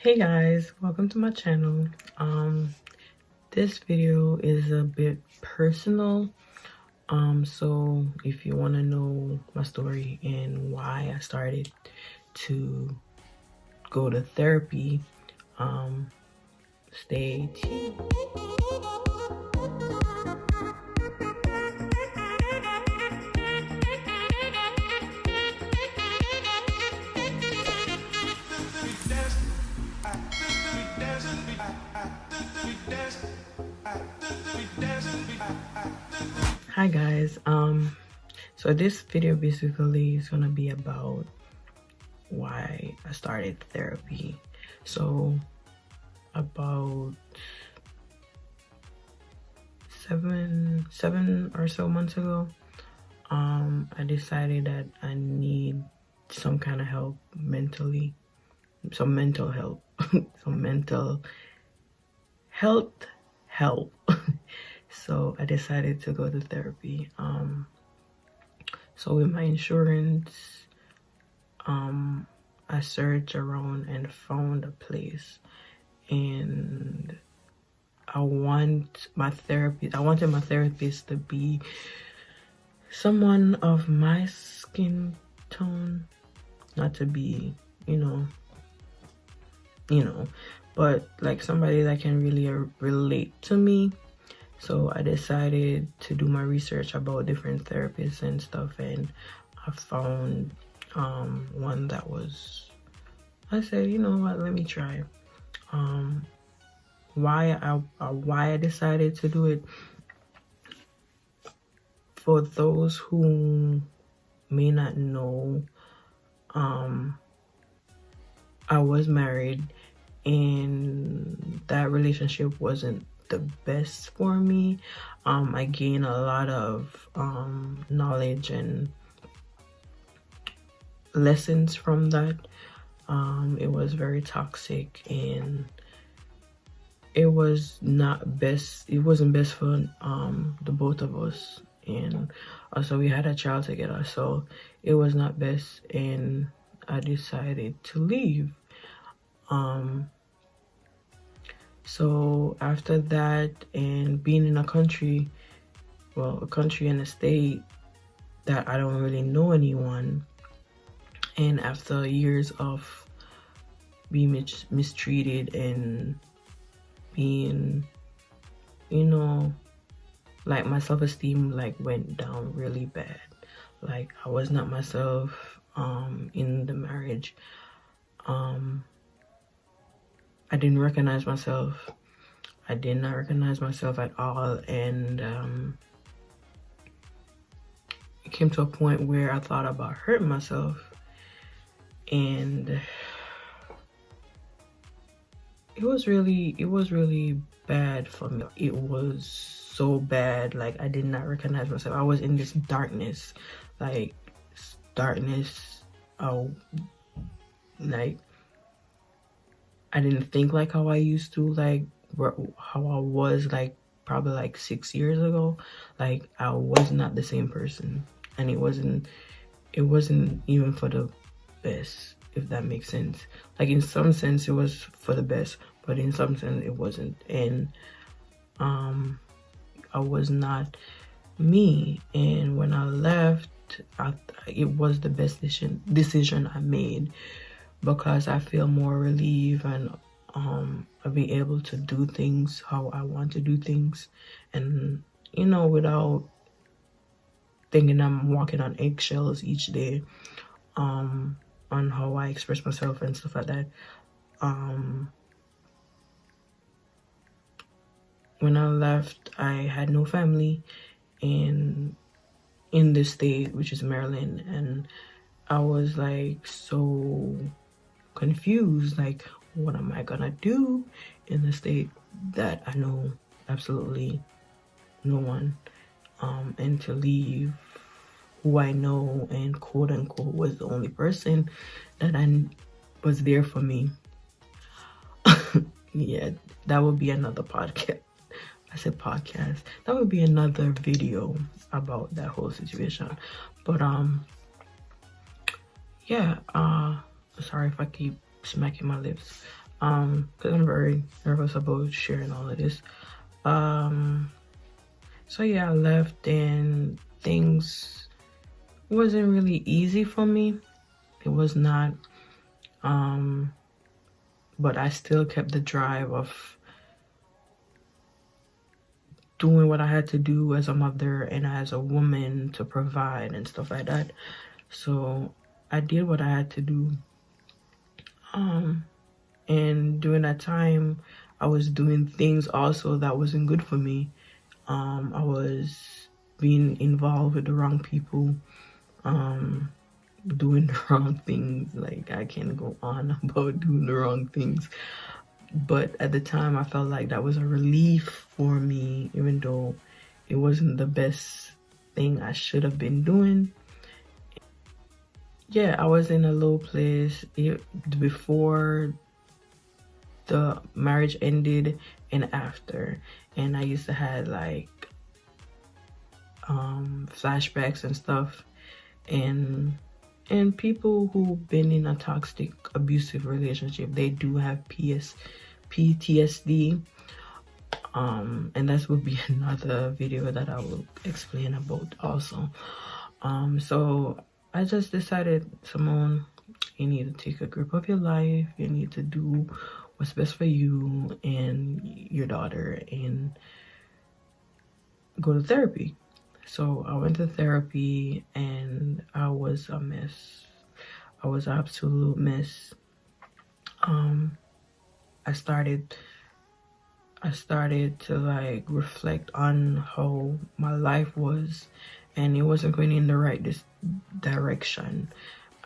Hey guys, welcome to my channel. This video is a bit personal. So if you want to know my story and why I started to go to therapy, stay tuned. Hi guys, so this video basically is gonna be about why I started therapy. So about seven or so months ago, I decided that I need some kind of help mentally, some mental help, some mental health help. So I decided to go to therapy. So with my insurance, I searched around and found a place, and I wanted my therapist to be someone of my skin tone, not to be, but like somebody that can really relate to me. So I decided to do my research about different therapists and stuff, and I found one that was, I said, you know what, let me try. Why I decided to do it, for those who may not know, I was married and that relationship wasn't the best for me. I gained a lot of knowledge and lessons from that. It was very toxic and it was not best. It wasn't best for the both of us, and also we had a child together, so it was not best, and I decided to leave. So after that, and being in a country and a state that I don't really know anyone, and after years of being mistreated and being, like my self-esteem went down really bad. Like I was not myself in the marriage. I didn't recognize myself. I did not recognize myself at all, and it came to a point where I thought about hurting myself, and it was really bad for me. It was so bad. Like I did not recognize myself. I was in this darkness. Like I didn't think like how I used to, like how I was like probably like 6 years ago. Like I was not the same person, and it wasn't even for the best, if that makes sense. Like in some sense it was for the best, but in some sense it wasn't. And I was not me, and when I left, it was the best decision I made, because I feel more relieved, and I'll be able to do things how I want to do things, and without thinking I'm walking on eggshells each day on how I express myself and stuff like that. When I left, I had no family in this state, which is Maryland, and I was like so confused, like what am I gonna do in the state that I know absolutely no one, and to leave who I know and quote unquote was the only person that I was there for me. Yeah, that would be another podcast. I said podcast. That would be another video about that whole situation. But yeah, sorry if I keep smacking my lips, because I'm very nervous about sharing all of this. So yeah, I left and things wasn't really easy for me. It was not, but I still kept the drive of doing what I had to do as a mother and as a woman to provide and stuff like that. So I did what I had to do. And during that time, I was doing things also that wasn't good for me. I was being involved with the wrong people, doing the wrong things. Like, I can't go on about doing the wrong things. But at the time, I felt like that was a relief for me, even though it wasn't the best thing I should have been doing. Yeah, I was in a low place before the marriage ended and after. And I used to have like flashbacks and stuff. And people who've been in a toxic, abusive relationship, they do have PTSD. And that will be another video that I will explain about also. So I just decided, Simone, you need to take a grip of your life. You need to do what's best for you and your daughter and go to therapy. So I went to therapy and I was a mess. I was an absolute mess. I started to like reflect on how my life was, and it wasn't going in the right direction.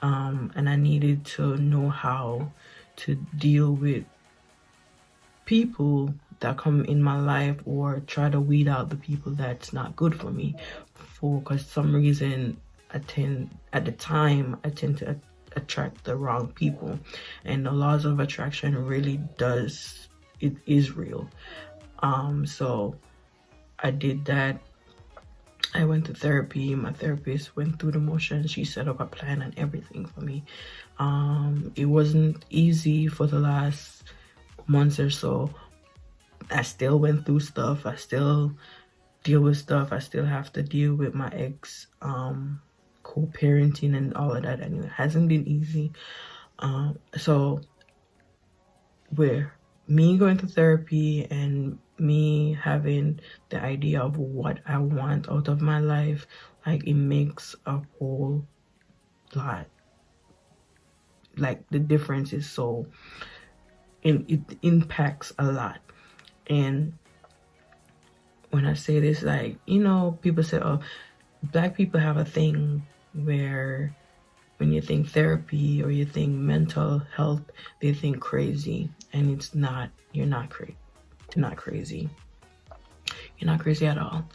And I needed to know how to deal with people that come in my life, or try to weed out the people that's not good for me. Because some reason at the time I tend to attract the wrong people, and the laws of attraction really is real. So I did that. I went to therapy. My therapist went through the motions. She set up a plan and everything for me. It wasn't easy for the last months or so. I still went through stuff. I still deal with stuff. I still have to deal with my ex, co-parenting and all of that, and it hasn't been easy. So with me going to therapy and me having the idea of what I want out of my life, like, it makes a whole lot. Like, the difference is so, it impacts a lot. And when I say this, like, you know, people say, oh, Black people have a thing where when you think therapy or you think mental health, they think crazy. And it's not. You're not crazy. You're not crazy. You're not crazy at all.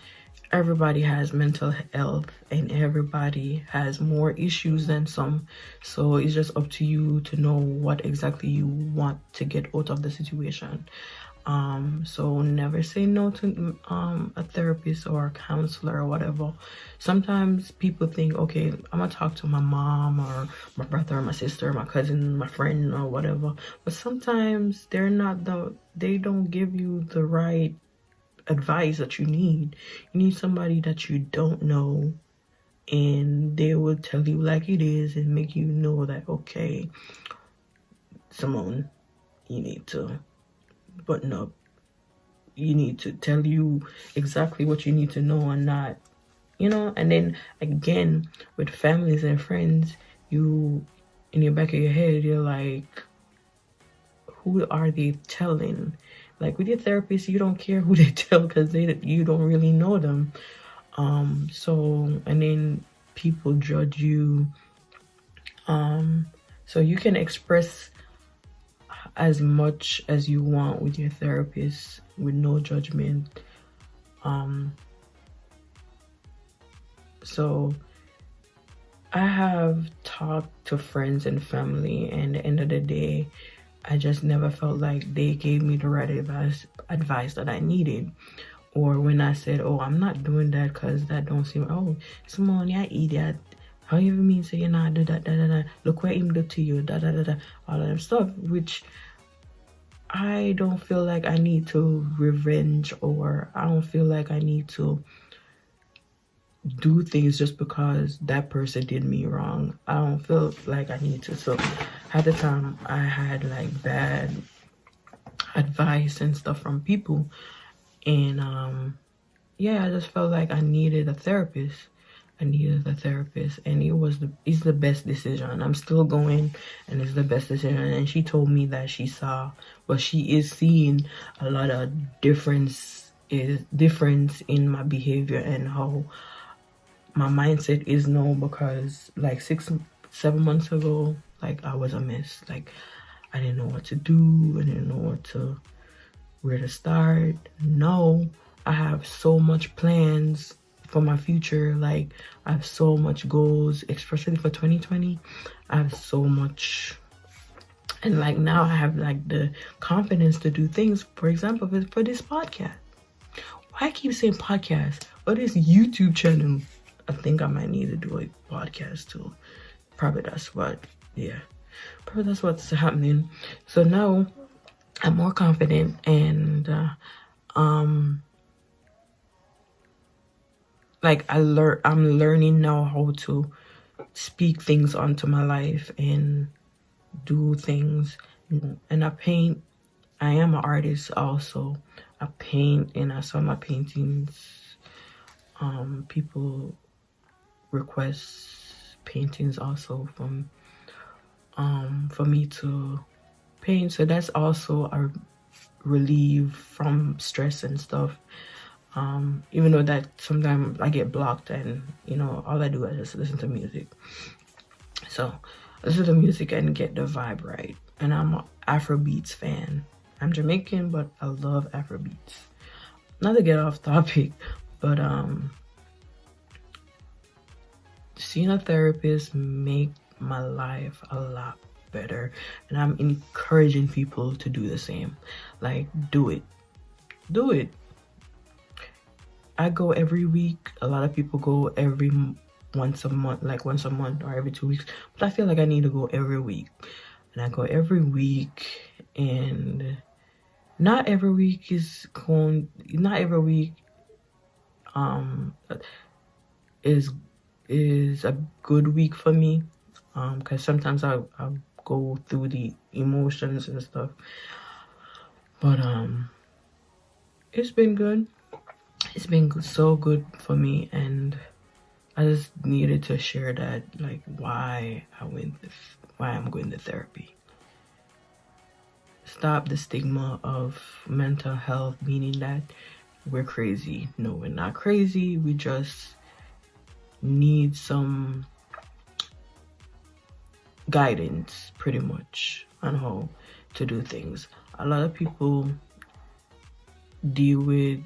Everybody has mental health, and everybody has more issues than some. So it's just up to you to know what exactly you want to get out of the situation. So never say no to a therapist or a counselor or whatever. Sometimes people think, okay, I'm gonna talk to my mom or my brother or my sister or my cousin, my friend or whatever. But sometimes they don't give you the right advice that you need. You need somebody that you don't know, and they will tell you like it is and make you know that, okay, Simone, you need to button up. You need to tell you exactly what you need to know, and not, you know. And then again, with families and friends, you, in your back of your head, you're like, who are they telling? Like, with your therapist, you don't care who they tell, because you don't really know them. So, and then people judge you. So you can express as much as you want with your therapist with no judgment. So I have talked to friends and family, and at the end of the day, I just never felt like they gave me the right advice that I needed. Or when I said, oh, I'm not doing that because that don't seem, oh, Simone, you idiot. How you mean say you're not do that, da, da, da. Look what him do to you, da, da, da, da. All of them stuff, which I don't feel like I need to revenge, or I don't feel like I need to do things just because that person did me wrong. I don't feel like I need to. So at the time I had like bad advice and stuff from people, and yeah, I just felt like I needed a therapist. And it's the best decision. I'm still going, and it's the best decision. And she told me that she is seeing a lot of difference in my behavior and how my mindset is now, because like 6-7 months ago, like I was a mess. Like I didn't know what to do. I didn't know where to start. No, I have so much plans for my future. Like I have so much goals, especially for 2020. I have so much, and like now I have like the confidence to do things. For example, for this podcast. Why I keep saying podcast? Or this YouTube channel? I think I might need to do a podcast too. Probably that's what's happening. So now I'm more confident, and like I'm learning now how to speak things onto my life and do things. And I paint. I am an artist also. I paint, and I saw my paintings. People request paintings also from for me to paint, so that's also a relief from stress and stuff. Even though that sometimes I get blocked, and all I do is just listen to music. So listen to music and get the vibe right. And I'm an Afrobeats fan. I'm Jamaican, but I love Afrobeats. Not to get off topic, but seeing a therapist make my life a lot better, and I'm encouraging people to do the same. Like, do it. I go every week. A lot of people go once a month or every 2 weeks, but I feel like I need to go every week. And I go every week, and not every week is a good week for me, because sometimes I go through the emotions and stuff, but it's been good. It's been so good for me, and I just needed to share that, like why I'm going to therapy. Stop the stigma of mental health, meaning that we're crazy. No, we're not crazy. We just need some guidance, pretty much, on how to do things. A lot of people deal with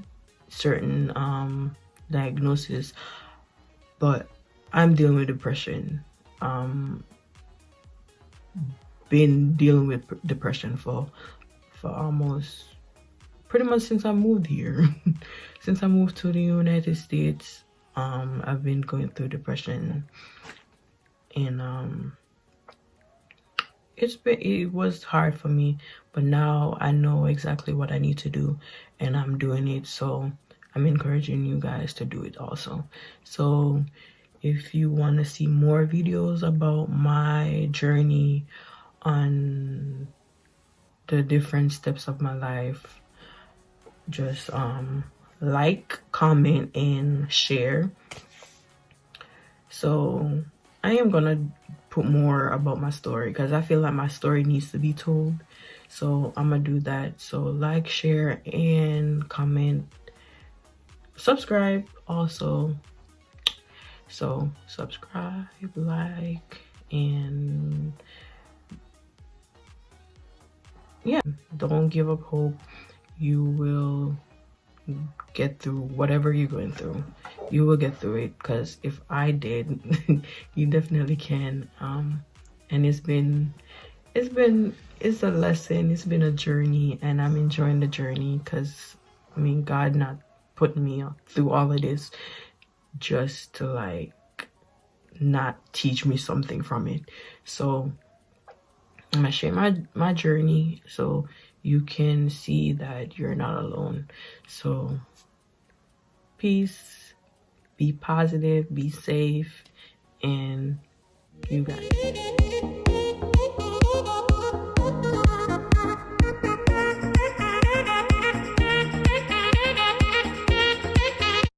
certain diagnosis, but I'm dealing with depression. Been dealing with depression for almost pretty much since I moved here. Since I moved to the United States, I've been going through depression, and it was hard for me, but now I know exactly what I need to do, and I'm doing it. So I'm encouraging you guys to do it also. So if you want to see more videos about my journey on the different steps of my life, just like, comment, and share. So I am gonna put more about my story, because I feel like my story needs to be told. So I'm gonna do that. So like, share, and comment. Subscribe also. So subscribe, like, and yeah, don't give up hope. You will get through whatever you're going through. You will get through it, because if I did, you definitely can. And it's a lesson. It's been a journey, and I'm enjoying the journey, because God not putting me through all of this just to like not teach me something from it. So I'm gonna share my journey. So you can see that you're not alone. So peace, be positive, be safe, and you got it.